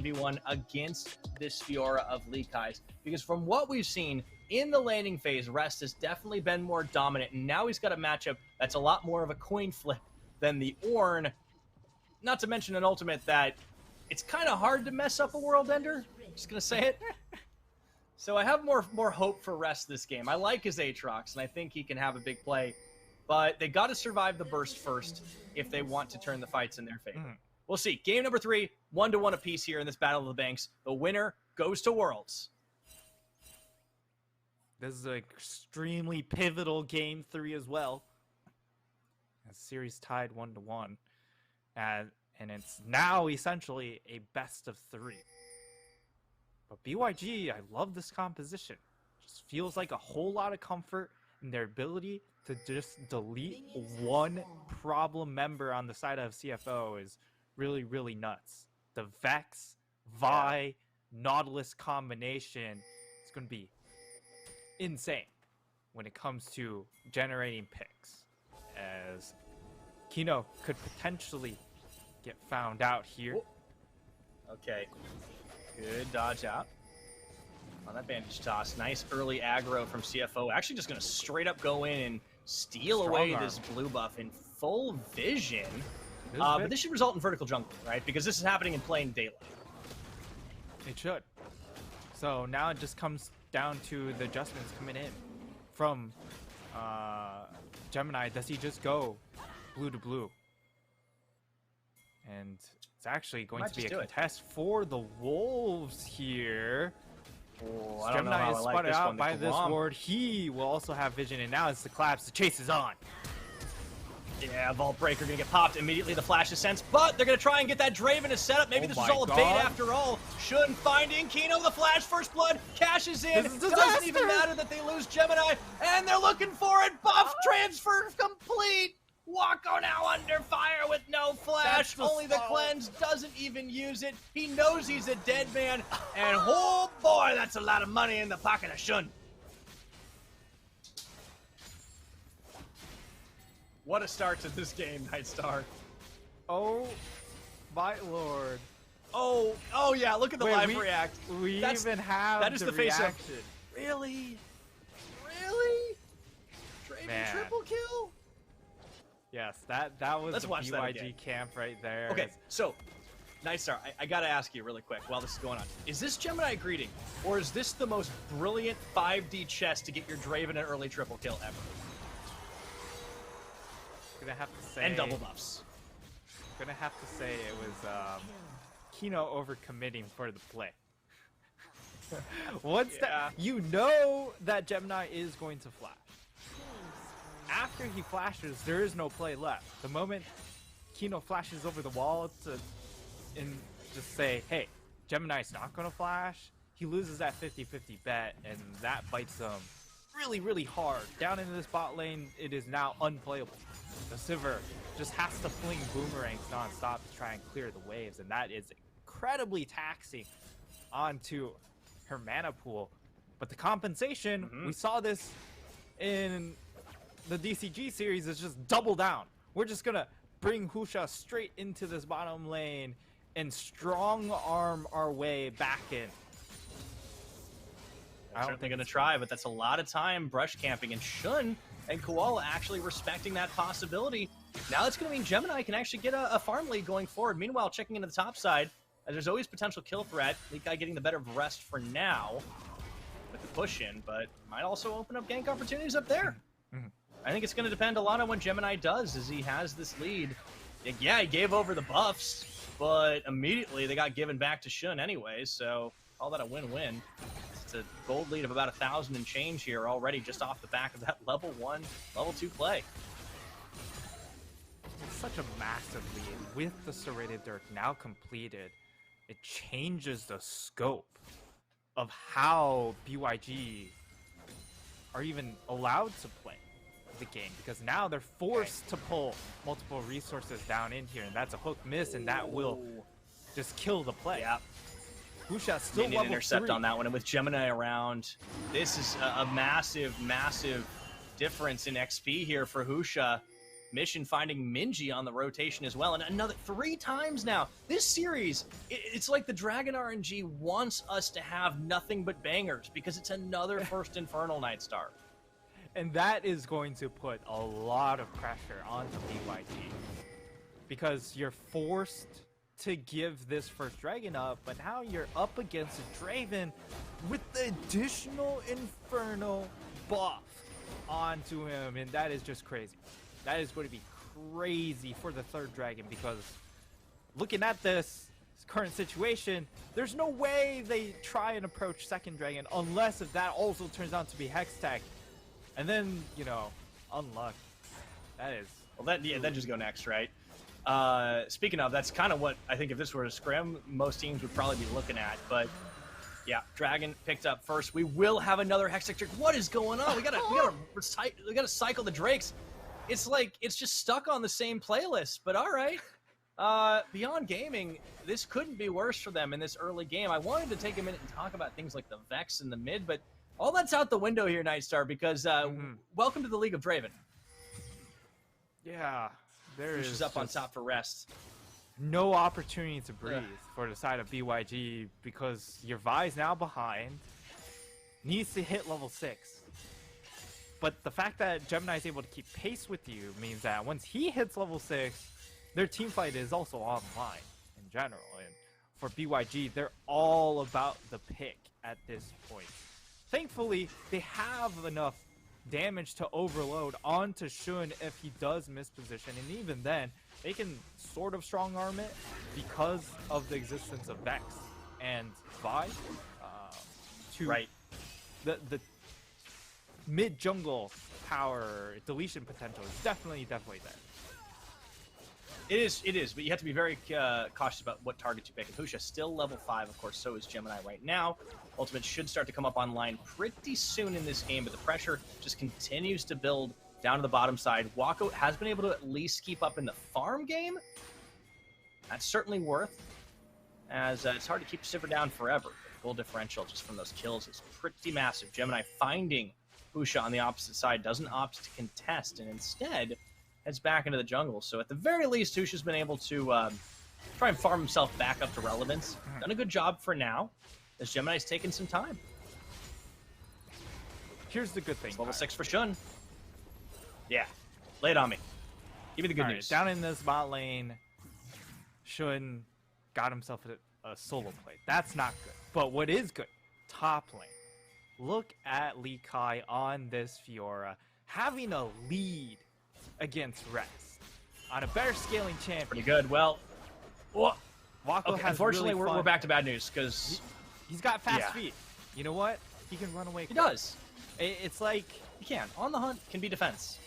1v1 against this Fiora of Leakais, because from what we've seen in the landing phase, Rest has definitely been more dominant, and now he's got a matchup that's a lot more of a coin flip than the Ornn. Not to mention an ultimate that it's kind of hard to mess up a World Ender. Just gonna say it. So I have more hope for Rest this game. I like his Aatrox, and I think he can have a big play, but they got to survive the burst first if they want to turn the fights in their favor. We'll see. Game number 3, 1-1 apiece here in this Battle of the Banks. The winner goes to Worlds. This is an extremely pivotal game 3 as well. A series tied 1-1. And it's now essentially a best of 3. But BYG, I love this composition. Just feels like a whole lot of comfort in their ability to just delete one problem member on the side of CFO is really, really nuts. The Vex, Vi, Nautilus combination is going to be insane when it comes to generating picks, as Kino could potentially get found out here. Okay, good dodge out on that bandage toss. Nice early aggro from CFO. Actually just going to straight up go in and steal away this blue buff in full vision. But this should result in vertical jungle, right? Because this is happening in plain daylight. It should. So now it just comes down to the adjustments coming in from Gemini. Does he just go blue to blue? And it's actually going to be a contest for the Wolves here. Oh, Gemini is spotted out by this ward. He will also have vision, and now it's the collapse. The chase is on. Yeah, Vault Breaker gonna get popped immediately. The flash is sensed, but they're gonna try and get that Draven to set up. Maybe this was all a bait after all. Shun finding Kino, the flash, first blood, cashes in. It doesn't even matter that they lose Gemini, and they're looking for it. Buff transfer complete. Wako now under fire with no flash. Only the cleanse, doesn't even use it. He knows he's a dead man, and oh boy, that's a lot of money in the pocket of Shun. What a start to this game, Nightstar. Oh my lord. Oh yeah, look at the live react. We even have that is the face reaction. of, really? Really? Draven triple kill? Yes, that was the BYG camp right there. Okay, so, Nightstar, I gotta ask you really quick while this is going on. Is this Gemini greeting, or is this the most brilliant 5D chess to get your Draven an early triple kill ever? Gonna have to say, and double buffs. Gonna have to say it was Kino overcommitting for the play. Once that you know that Gemini is going to flash. After he flashes, there is no play left. The moment Kino flashes over the wall and just say, hey, Gemini's not gonna flash, he loses that 50-50 bet, and that bites him really, really hard. Down into this bot lane, it is now unplayable. The Sivir just has to fling boomerangs non-stop to try and clear the waves, and that is incredibly taxing onto her mana pool. But the compensation, we saw this in the DCG series, is just double down. We're just gonna bring Husha straight into this bottom lane and strong arm our way back in. I'm certainly going to try, but that's a lot of time brush camping, and Shun and Koala actually respecting that possibility. Now it's going to mean Gemini can actually get a farm lead going forward. Meanwhile, checking into the top side, there's always potential kill threat. League guy getting the better of Rest for now with the push in, but might also open up gank opportunities up there. I think it's going to depend a lot on what Gemini does, as he has this lead. Yeah, he gave over the buffs, but immediately they got given back to Shun anyway, so call that a win-win. It's a gold lead of about 1,000 and change here already, just off the back of that level 1, level 2 play. It's such a massive lead. With the Serrated Dirk now completed, it changes the scope of how BYG are even allowed to play the game, because now they're forced to pull multiple resources down in here, and that's a hook miss, and that will just kill the play. Yeah. Husha still an level intercept 3 on that one, and with Gemini around, this is a massive, massive difference in XP here for Husha. Mission finding Minji on the rotation as well, and another 3 times now. This series, it's like the Dragon RNG wants us to have nothing but bangers because it's another first Infernal Night Star. And that is going to put a lot of pressure onto BYG because you're forced to give this first Dragon up, but now you're up against a Draven with the additional Inferno buff onto him, and that is just crazy. That is going to be crazy for the third Dragon because looking at this current situation, there's no way they try and approach second Dragon unless if that also turns out to be Hextech. And then, you know, unlucky. That is... Well, that just go next, right? Speaking of, that's kind of what I think if this were a scrim, most teams would probably be looking at. But yeah, Dragon picked up first. We will have another Hextech Drake. What is going on? We gotta cycle the Drakes. It's like it's just stuck on the same playlist. But all right. Beyond Gaming, this couldn't be worse for them in this early game. I wanted to take a minute and talk about things like the Vex in the mid, but all that's out the window here, Nightstar, because welcome to the League of Draven. Yeah, there is up on top for rest. No opportunity to breathe for the side of BYG because your Vi's now behind, needs to hit level 6. But the fact that Gemini is able to keep pace with you means that once he hits level 6, their team fight is also online in general. And for BYG, they're all about the pick at this point. Thankfully, they have enough damage to overload onto Shun if he does miss position, and even then, they can sort of strong arm it because of the existence of Vex and Vi. The mid jungle power deletion potential is definitely there. It is, but you have to be very cautious about what targets you pick. And Husha still level 5, of course, so is Gemini right now. Ultimate should start to come up online pretty soon in this game, but the pressure just continues to build down to the bottom side. Wako has been able to at least keep up in the farm game. That's certainly worth, as it's hard to keep Sivir down forever. The full differential just from those kills is pretty massive. Gemini finding Husha on the opposite side, doesn't opt to contest, and instead heads back into the jungle. So at the very least, Husha's been able to try and farm himself back up to relevance. Done a good job for now, as Gemini's taken some time. Here's the good thing. Level 6 for Shun. Yeah, lay it on me. Give me the good news. Down in this bot lane, Shun got himself a solo play. That's not good. But what is good, top lane. Look at Lee Kai on this Fiora, having a lead against Rex on a better scaling champion. Pretty good. Well, Wako has unfortunately, really we're back to bad news because he's got fast feet. You know what? He can run away. He does. It's like he can. On the hunt can be defense.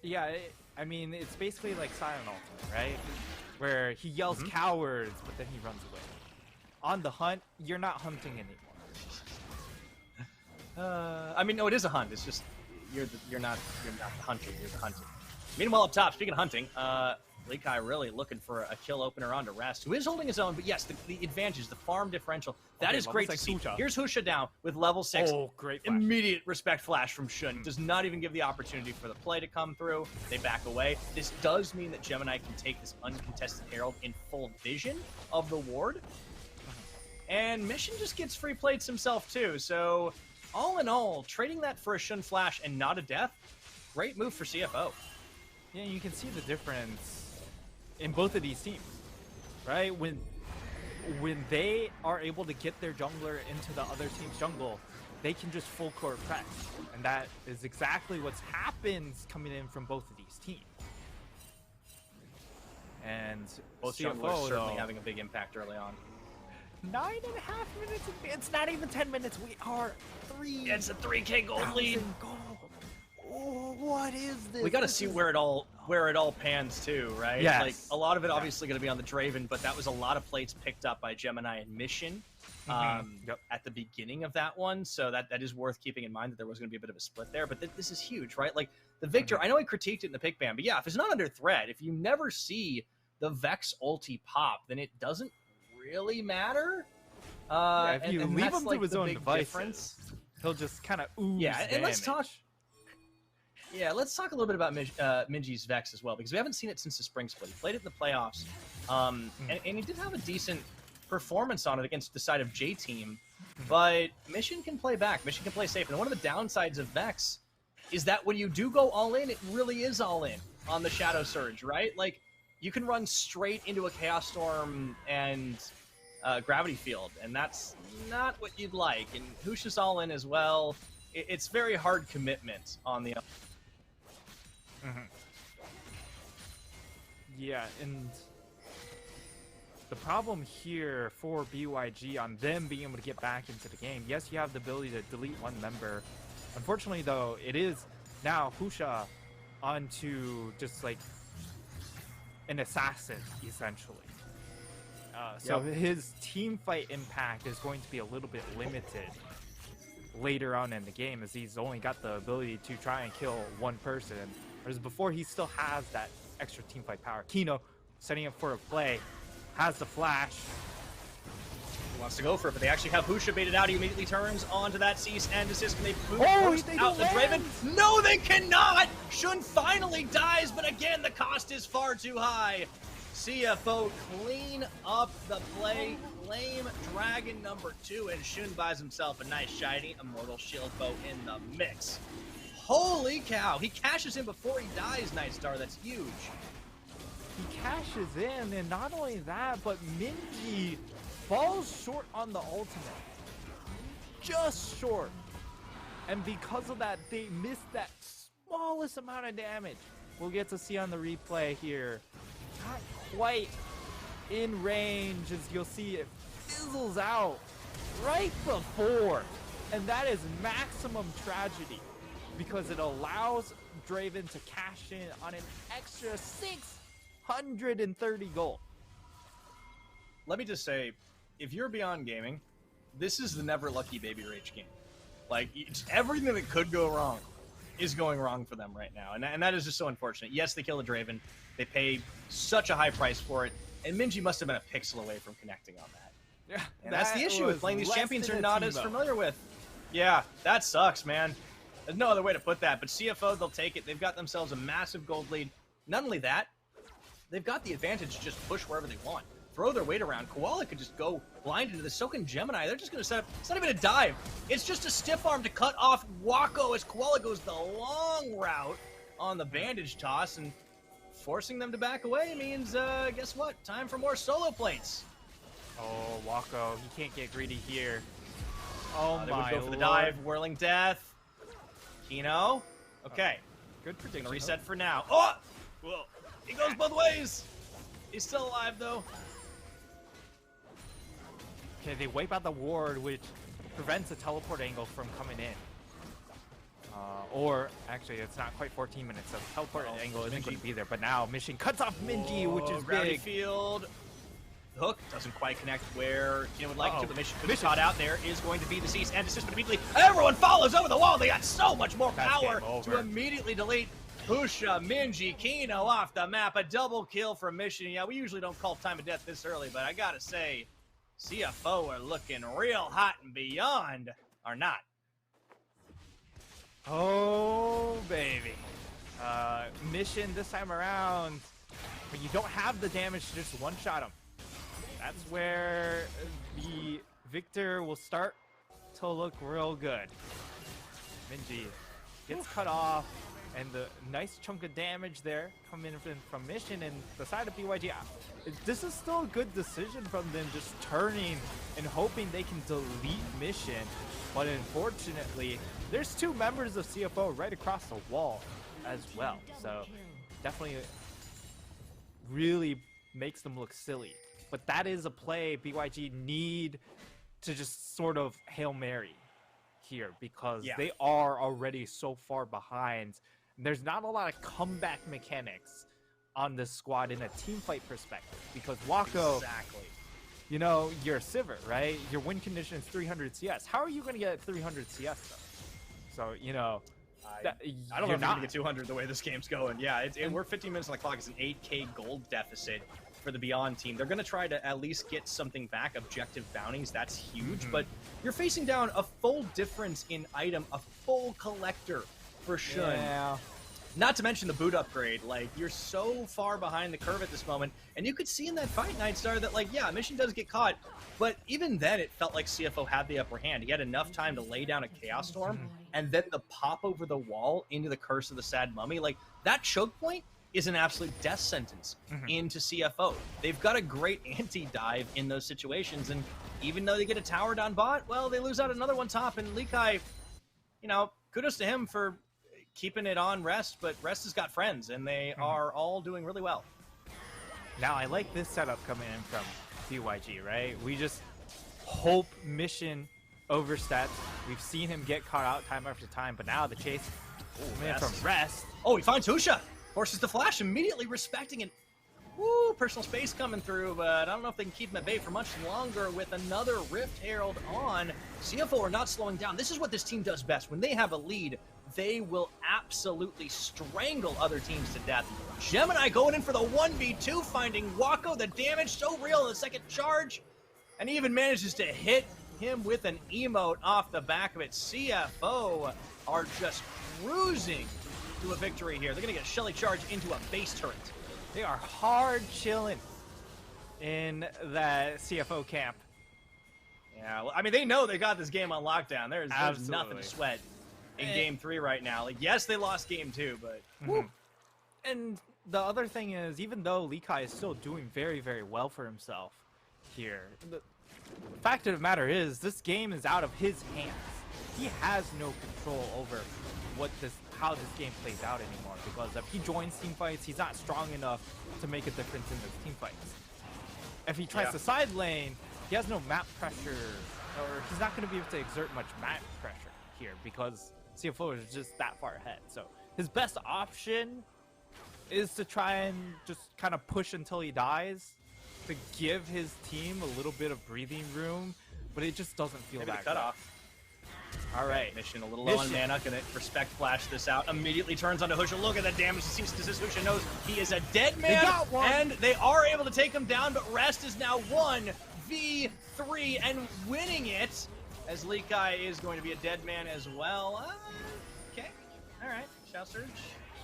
Yeah, I mean, it's basically like Silent Ultimate, right? Where he yells cowards, but then he runs away. On the hunt, you're not hunting anymore. I mean, no, it is a hunt. It's just you're not the hunter. You're the hunted. Meanwhile, up top, speaking of hunting, Lee Kai really looking for a kill opener onto Rest, who is holding his own. But yes, the advantage, the farm differential, that is great to see. Here's Husha down with level 6. Oh, great flash. Immediate respect flash from Shun. Does not even give the opportunity for the play to come through. They back away. This does mean that Gemini can take this uncontested Herald in full vision of the ward. And Mission just gets free plates himself too. So all in all, trading that for a Shun flash and not a death, great move for CFO. Yeah, you can see the difference in both of these teams, right? When they are able to get their jungler into the other team's jungle, they can just full court press. And that is exactly what's happened coming in from both of these teams. And both junglers certainly having a big impact early on. 9.5 minutes. It's not even 10 minutes. We are 3. It's a 3K gold lead. Gold. Oh, what is this? We got to see where it all pans too, right? Yes. Like a lot of it obviously going to be on the Draven, but that was a lot of plates picked up by Gemini and Mission at the beginning of that one. So that is worth keeping in mind that there was going to be a bit of a split there. But this is huge, right? Like the Victor, I know I critiqued it in the pick ban, but yeah, if it's not under threat, if you never see the Vex ulti pop, then it doesn't really matter. If you leave him like to his own devices, he'll just kind of ooze damage. And let's talk. Yeah, let's talk a little bit about Minji's Vex as well, because we haven't seen it since the spring split. He played it in the playoffs, and he did have a decent performance on it against the side of J-Team, but Mission can play back. Mission can play safe, and one of the downsides of Vex is that when you do go all in, it really is all in on the Shadow Surge, right? Like, you can run straight into a Chaos Storm and Gravity Field, and that's not what you'd like. And Husha's all in as well. It's very hard commitment on the... Yeah, and the problem here for BYG on them being able to get back into the game, yes, you have the ability to delete one member. Unfortunately, though, it is now Husha onto just like an assassin, essentially. So his team fight impact is going to be a little bit limited later on in the game, as he's only got the ability to try and kill one person. Whereas before, he still has that extra team fight power. Kino setting up for a play, has the flash. He wants to go for it, but they actually have Husha baited out. He immediately turns onto that cease and desist. Can they burst out the Draven? No, they cannot! Shun finally dies, but again, the cost is far too high. CFO clean up the play, claim Dragon number 2, and Shun buys himself a nice shiny Immortal Shield bow in the mix. Holy cow, he cashes in before he dies, Nightstar. That's huge. He cashes in, and not only that, but Minji falls short on the ultimate. Just short. And because of that, they missed that smallest amount of damage. We'll get to see on the replay here. Not quite in range, as you'll see it fizzles out right before. And that is maximum tragedy, because it allows Draven to cash in on an extra 630 gold. Let me just say, if you're Beyond Gaming, this is the never lucky baby rage game. Like, everything that could go wrong is going wrong for them right now, and that is just so unfortunate. Yes, they kill the Draven. They pay such a high price for it, and Minji must have been a pixel away from connecting on that. Yeah, and that's the issue with playing these champions you're not as familiar with. Yeah, that sucks, man. There's no other way to put that, but CFO, they'll take it. They've got themselves a massive gold lead. Not only that, they've got the advantage to just push wherever they want. Throw their weight around. Koala could just go blind into the Soken Gemini. They're just going to set up... It's not even a dive. It's just a stiff arm to cut off Wako as Koala goes the long route on the bandage toss, and forcing them to back away means, guess what? Time for more solo plates. Oh, Wako, he can't get greedy here. Oh my They would go for the Lord. dive. Whirling Death. Kino. Okay. Good prediction. Gonna reset for now. Oh! Well, he goes both ways. He's still alive, though. Okay, they wipe out the ward, which prevents the teleport angle from coming in. Or, actually, it's not quite 14 minutes, so the teleport angle isn't going to be there. But now, Mission cuts off Minji, which is Gravity big. Field. The hook doesn't quite connect where Kino would like to, but Mission could be caught out there. Is going to be the cease and desist, but immediately everyone follows over the wall. They got so much more power to immediately delete Husha, Minji, Kino off the map. A double kill from Mission. Yeah, we usually don't call time of death this early, but I gotta say, CFO are looking real hot and beyond. Are not. Oh, baby. Mission this time around, but you don't have the damage to just one-shot him. That's where the victor will start to look real good. Minji gets cut off, and the nice chunk of damage there coming in from Mission, and the side of BYG. This is still a good decision from them, just turning and hoping they can delete Mission. But unfortunately, there's two members of CFO right across the wall as well. So definitely really makes them look silly. But that is a play BYG need to just sort of Hail Mary here, because they are already so far behind. There's not a lot of comeback mechanics on this squad in a team fight perspective, because Wako, you know, you're a Sivir, right? Your win condition is 300 CS. How are you going to get 300 CS though? So, you know, I don't know if you're going to get 200 the way this game's going. Yeah, we're 15 minutes on the clock. It's an 8K gold deficit for the Beyond team. They're going to try to at least get something back, objective bounties. That's huge, but you're facing down a full difference in item, a full collector for Shun. Yeah. Not to mention the boot upgrade. Like, you're so far behind the curve at this moment. And you could see in that fight, Nightstar, that, like, yeah, Mission does get caught. But even then, it felt like CFO had the upper hand. He had enough time to lay down a Chaos Storm. And then the pop over the wall into the Curse of the Sad Mummy. Like, that choke point is an absolute death sentence into CFO. They've got a great anti-dive in those situations. And even though they get a tower down bot, well, they lose out another one top. And Leakai, you know, kudos to him for keeping it on Rest, but Rest has got friends, and they are all doing really well. Now, I like this setup coming in from BYG, right? We just hope Mission oversteps. We've seen him get caught out time after time, but now the chase coming in from Rest. Oh, he finds Husha. Forces the flash, immediately respecting it. Woo, personal space coming through, but I don't know if they can keep him at bay for much longer with another Rift Herald on. CFO are not slowing down. This is what this team does best. When they have a lead, they will absolutely strangle other teams to death. Gemini going in for the 1v2, finding Wako. The damage so real in the second charge, and he even manages to hit him with an emote off the back of it. CFO are just cruising to a victory here. They're going to get a Shelly charge into a base turret. They are hard chilling in that CFO camp. Yeah, well, I mean, they know they got this game on lockdown. There's nothing to sweat in Game 3 right now. Like, yes, they lost Game 2, but... And the other thing is, even though Leakai is still doing very, very well for himself here, the fact of the matter is, this game is out of his hands. He has no control over how this game plays out anymore, because if he joins team fights, he's not strong enough to make a difference in those team fights. If he tries to side lane, he has no map pressure, or he's not going to be able to exert much map pressure here because CFO is just that far ahead. So his best option is to try and just kind of push until he dies to give his team a little bit of breathing room, but it just doesn't feel that good. Off. All right. Mission a little low on mana. Gonna respect flash this out. Immediately turns onto Husha. Look at the damage. Cease to desist. Husha knows he is a dead man. They got one. And they are able to take him down, but Rest is now 1v3 and winning it, as Leakai is going to be a dead man as well. Okay. All right. Shell Surge.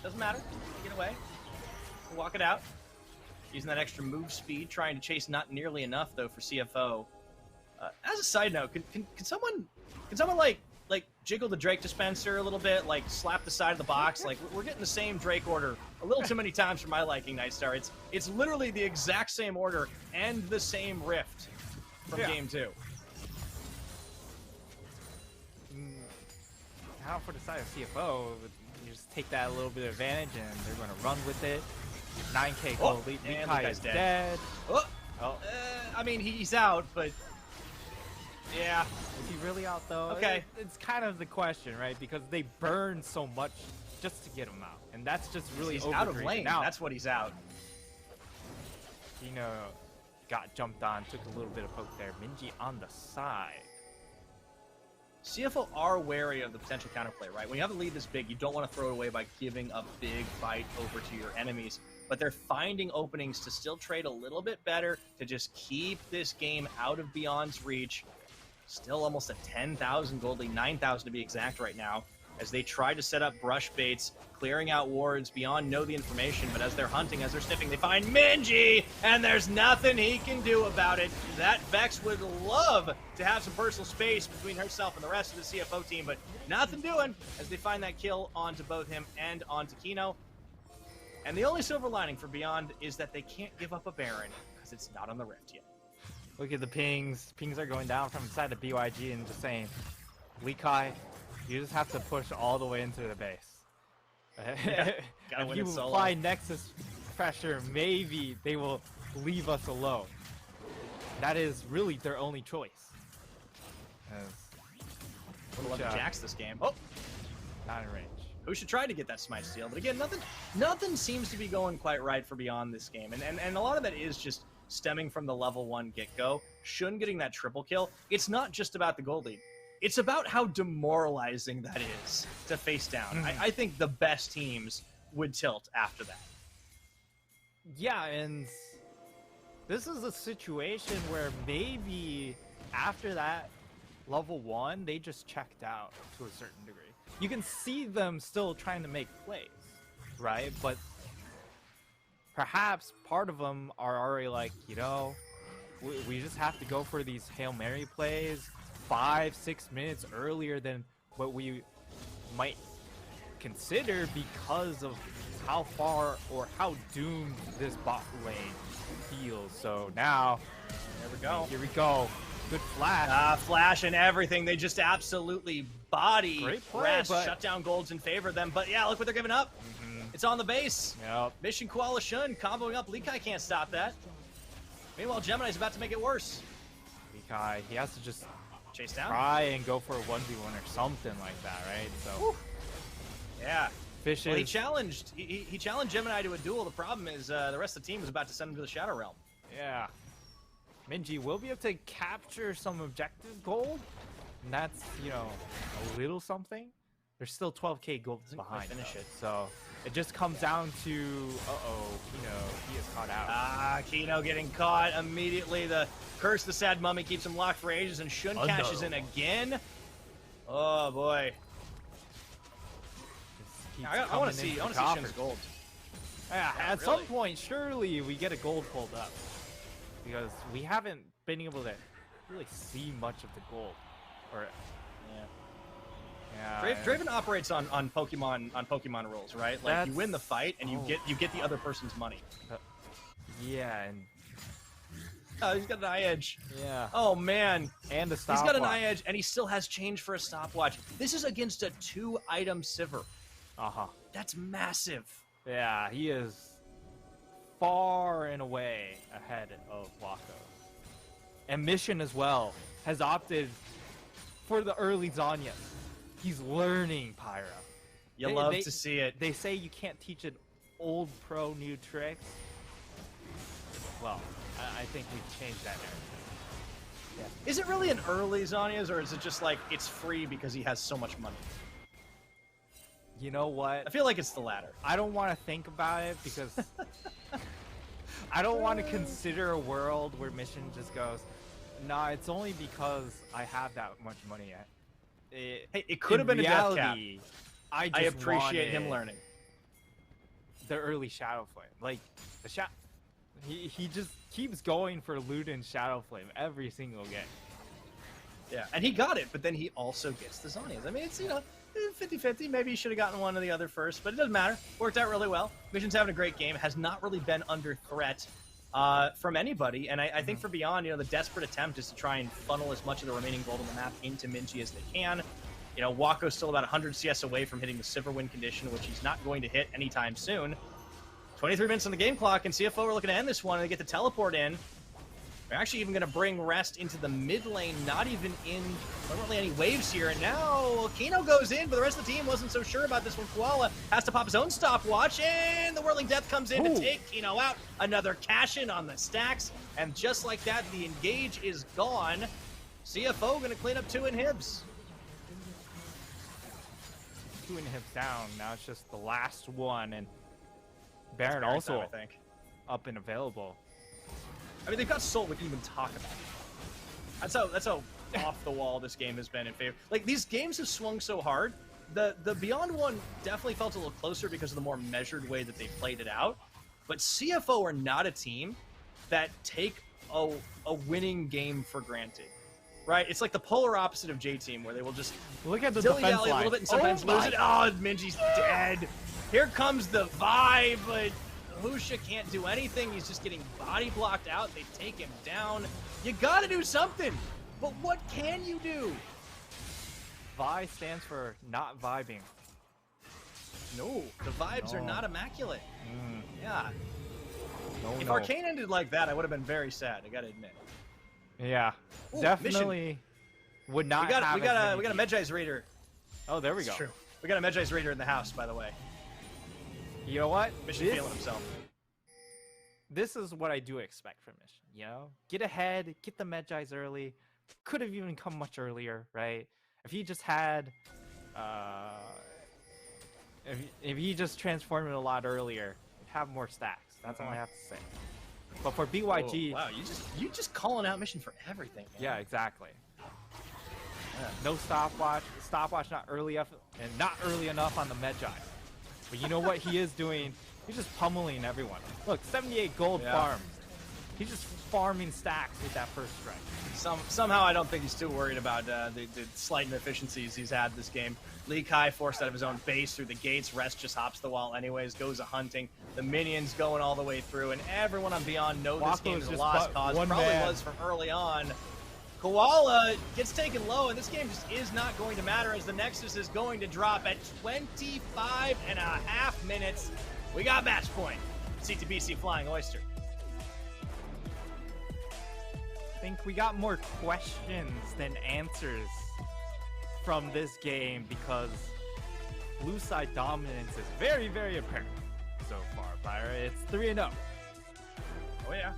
Doesn't matter. Get away. Walk it out. Using that extra move speed, trying to chase not nearly enough, though, for CFO. As a side note, can someone like jiggle the Drake dispenser a little bit, like slap the side of the box? Like, we're getting the same Drake order a little too many times for my liking, Nightstar. It's literally the exact same order and the same rift from Game 2. Now for the side of CFO, you just take that a little bit of advantage, and they're going to run with it. 9k gold. Leakai is dead. I mean, he's out, but yeah. Is he really out, though? Okay. It's kind of the question, right? Because they burn so much just to get him out. And that's just really he's out of lane. Now, that's what he's out. Kino got jumped on, took a little bit of poke there. Minji on the side. CFO are wary of the potential counterplay, right? When you have a lead this big, you don't want to throw it away by giving a big fight over to your enemies. But they're finding openings to still trade a little bit better, to just keep this game out of Beyond's reach. Still almost a 10,000 gold lead, 9,000 to be exact right now, as they try to set up brush baits, clearing out wards. Beyond know the information, but as they're hunting, as they're sniffing, they find Minji, and there's nothing he can do about it. That Vex would love to have some personal space between herself and the rest of the CFO team, but nothing doing as they find that kill onto both him and onto Kino. And the only silver lining for Beyond is that they can't give up a Baron, because it's not on the Rift yet. Look at the pings. Pings are going down from inside the BYG and just saying, Leakai, you just have to push all the way into the base. Yeah, if you apply Nexus pressure, maybe they will leave us alone. That is really their only choice. Would love to Jax this game. Oh! Not in range. Husha tried to get that smite steal, but again, nothing seems to be going quite right for Beyond this game. And a lot of that is just stemming from the level 1 get-go. Shun getting that triple kill, it's not just about the gold lead. It's about how demoralizing that is to face down. I think the best teams would tilt after that. Yeah, and this is a situation where maybe after that level 1, they just checked out to a certain degree. You can see them still trying to make plays. right? But perhaps part of them are already like, you know, we just have to go for these Hail Mary plays 5-6 minutes earlier than what we might consider because of how far or how doomed this bot lane feels. So now, there we go. Here we go. Good flash. Flash and everything. They just absolutely body Great play, rest, but... shut down golds in favor of them. But yeah, look what they're giving up. It's on the base. Yep. Mission Koala Shun comboing up. Leakai can't stop that. Meanwhile, Gemini's about to make it worse. Leakai, he has to just chase down, try and go for a 1v1 or something like that, right? So, whew. Yeah. Fishes. Well, he challenged Gemini to a duel. The problem is the rest of the team was about to send him to the Shadow Realm. Yeah. Minji will be able to capture some objective gold, and that's, you know, a little something. There's still 12k gold behind. Finish it. So it just comes down to, Kino, he is caught out. Kino getting caught immediately. The curse, the sad mummy keeps him locked for ages, and Shun cashes in again. Oh boy. I want to see Shun's gold. Yeah, at some point, surely we get a gold pulled up, because we haven't been able to really see much of the gold. Or yeah. Draven operates on Pokemon rules, right? Like you win the fight and you get the other person's money. Yeah, and oh, he's got an eye edge. Yeah. Oh man. And a stopwatch. He's got an eye edge, and he still has change for a stopwatch. This is against a 2-item Sivir. That's massive. Yeah, he is far and away ahead of Wako. And Mission as well has opted for the early Zanya. He's learning Pyra. You love to see it. They say you can't teach an old pro new tricks. Well, I think we've changed that narrative. Yeah. Is it really an early Zanya's, or is it just like it's free because he has so much money? You know what? I feel like it's the latter. I don't want to think about it because I don't want to consider a world where Mission just goes, nah, it's only because I have that much money. Hey, it could have been reality, a death cap. I appreciate him learning. The early Shadow Flame. Like, he just keeps going for Luden Shadow Flame every single game. Yeah, and he got it, but then he also gets the Zonias. I mean, it's, you know, 50-50. Maybe he should have gotten one or the other first, but it doesn't matter. Worked out really well. Mission's having a great game. Has not really been under threat from anybody, and I think for Beyond, you know, the desperate attempt is to try and funnel as much of the remaining gold on the map into Minji as they can. You know, Wako's still about 100 CS away from hitting the Sivir win condition, which he's not going to hit anytime soon. 23 minutes on the game clock, and CFO are looking to end this one, and they get the teleport in. They're actually even going to bring Rest into the mid lane, not really any waves here. And now Kino goes in, but the rest of the team wasn't so sure about this one. Koala has to pop his own stopwatch, and the Whirling Death comes in to take Kino out. Another cash-in on the stacks, and just like that, the engage is gone. CFO going to clean up 2 inhibs. 2 inhibs down. Now it's just the last one, and Baron also I think up and available. I mean, they've got Soul we can even talk about. That's how off the wall this game has been in favor. Like, these games have swung so hard. The Beyond one definitely felt a little closer because of the more measured way that they played it out. But CFO are not a team that take a winning game for granted. Right? It's like the polar opposite of J-Team, where they will just look at the dilly-dally defense line a little bit and sometimes lose it. Oh, Minji's dead. Here comes the vibe, but Husha can't do anything. He's just getting body blocked out. They take him down. You gotta do something. But what can you do? Vi stands for not vibing. No, the vibes are not immaculate. Yeah. If No. Arcane ended like that, I would have been very sad, I gotta admit. Yeah. Ooh, definitely would not we got a Medjai's Raider. Oh, there we go. True. We got a Medjai's Raider in the house, by the way. You know what? Mission feeling himself. This is what I do expect from Mission, you know? Get ahead, get the Medjai's early. Could have even come much earlier, right? If he just had if he just transformed it a lot earlier, he'd have more stacks. That's all I have to say. But for BYG, wow, you just calling out Mission for everything. Man. Yeah, exactly. Yeah. No stopwatch. Stopwatch not early enough, and not early enough on the Medjai. But you know what he is doing? He's just pummeling everyone. Look, 78 gold farms. He's just farming stacks with that first strike. Somehow I don't think he's too worried about the slight inefficiencies he's had this game. Lee Kai forced out of his own base through the gates. Rest just hops the wall anyways, goes a-hunting. The minions going all the way through, and everyone on Beyond know this game is a lost cause. Probably was from early on. Koala gets taken low, and this game just is not going to matter as the Nexus is going to drop at 25.5 minutes. We got match point. CTBC flying Oyster. I think we got more questions than answers from this game because blue side dominance is very, very apparent so far, Pyra. It's 3-0. Oh, yeah.